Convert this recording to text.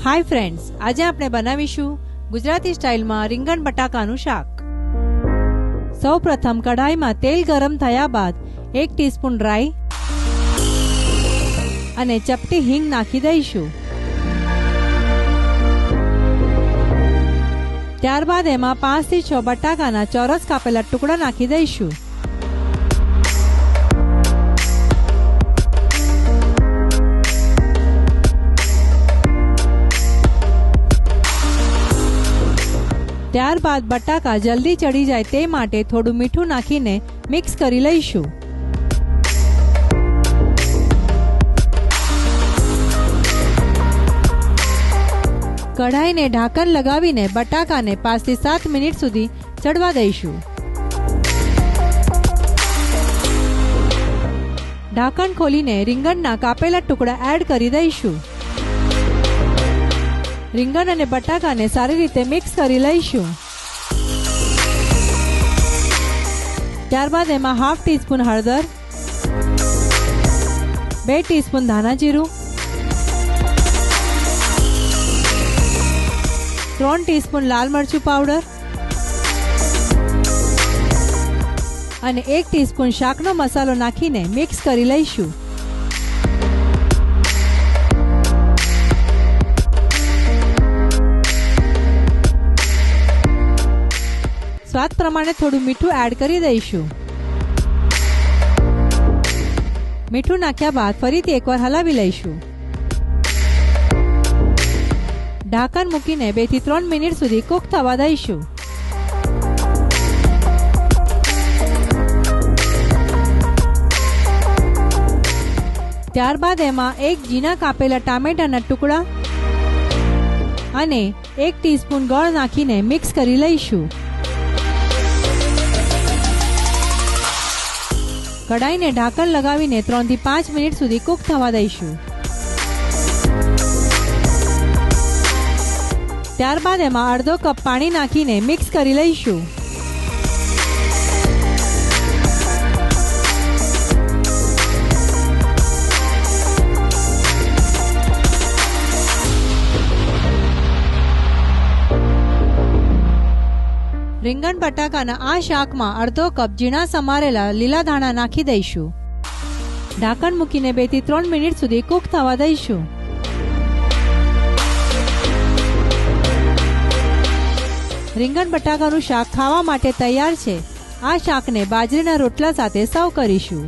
Hi friends, आज આપણે બનાવીશું ગુજરાતી સ્ટાઇલમાં રીંગણ બટાકાનું શાક। સૌપ્રથમ કઢાઈમાં તેલ ગરમ થયા બાદ 1 ટીસ્પૂન રાઈ અને ચપટી હિંગ નાખી દઈશું। ત્યારબાદ એમાં 5 થી 6 બટાકાના ચોરસ કાપેલા ટુકડા નાખી દઈશું। ત્યારબાદ બટાકા જલ્દી ચડી જાય તે માટે થોડું મીઠું નાખીને મિક્સ કરી લઈશું। કઢાઈને ઢાંકણ લગાવીને બટાકાને 5 થી 7 મિનિટ સુધી ચડવા દઈશું। ઢાંકણ ખોલીને રીંગણના કાપેલા ટુકડા એડ કરી દઈશું। રીંગણ અને બટાકાને સારી રીતે મિક્સ કરી લઈશું। ત્યારબાદ એમાં 1/2 ટીસ્પૂન હળદર, 2 ટીસ્પૂન ધાણા જીરું, 3 ટીસ્પૂન લાલ મરચું પાવડર અને 1 ટીસ્પૂન શાકનો મસાલો નાખીને મિક્સ કરી લઈશું। સ્વાદ પ્રમાણે થોડું મીઠું એડ કરી દઈશું। મીઠું નાખ્યા બાદ ફરીથી એકવાર હલાવી લઈશું। ઢાંકણ મૂકીને 2 થી 3 મિનિટ સુધી કૂક થવા દઈશું। ત્યારબાદ એમાં 1 ઝીણા કાપેલા ટામેટાના ટુકડા અને 1 ટીસ્પૂન ગોળ નાખીને મિક્સ કરી લઈશું। કઢાઈને ઢાંકણ લગાવીને 3 થી 5 મિનિટ સુધી કૂક થવા દઈશું। ત્યારબાદ એમાં અડધો કપ પાણી નાખીને મિક્સ કરી લઈશું। રીંગણ બટાકાના આ શાકમાં અડધો કપ ઝીણા સમારેલા લીલા ધાણા નાખી દઈશું। ઢાંકણ મૂકીને 2 થી 3 મિનિટ સુધી કૂક થવા દઈશું। રીંગણ બટાકાનું શાક ખાવા માટે તૈયાર છે। આ શાકને બાજરીના રોટલા સાથે સર્વ કરીશું।